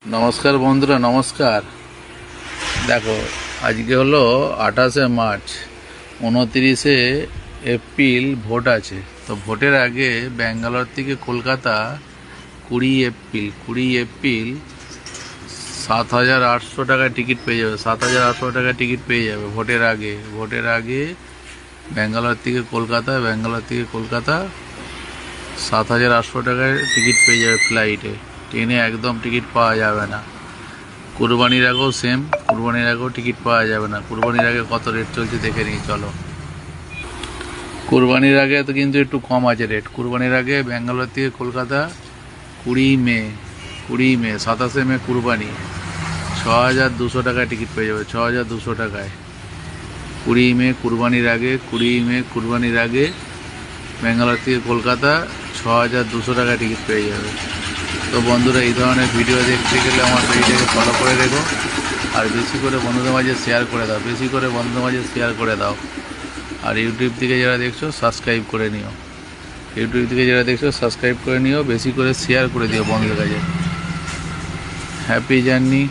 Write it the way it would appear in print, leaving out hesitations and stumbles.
नमस्कार बंधुरा नमस्कार। देखो आज के हलो 28 मार्च 29 एप्रिल भोट आछे। तो भोटर आगे बेंगालोर थेके कलकाता 20 एप्रिल 7,800 टाका टिकिट पे जाबे। 7,800 टाका टिकिट पे जाबे भोटेर आगे बेंगालोर थेके कलकाता 7,800 टाका टिकिट पे जाबे फ्लाइटे। ट्रेने एकदम टिकिट पाওয়া যাবে না। কুরবানির আগেও সেম, কুরবানির আগেও টিকিট পাওয়া যাবে না। কুরবানির আগে কত রেট চলছে দেখে নিই চলো। কুরবানির আগে তো কিন্তু একটু কম আছে রেট। কুরবানির আগে ব্যাঙ্গালোর থেকে কলকাতা 20 মে 27 মে কুরবানি 6,200 টাকায় টিকিট পেয়ে যাবে। 6,200 টাকায় 20 মে কুরবানির আগে ব্যাঙ্গালোর থেকে কলকাতা 6,200 টাকায় টিকিট পেয়ে যাবে। তো বন্ধুরা এই ধরনের ভিডিও দেখতে গেলে আমার পেজটাকে ফলো করে রেখো আর বেশি করে বন্ধুদের মাঝে শেয়ার করে দাও। আর ইউটিউব থেকে যারা দেখছো সাবস্ক্রাইব করে নিও। বেশি করে শেয়ার করে দিও বন্ধুদের কাছে। Happy journey.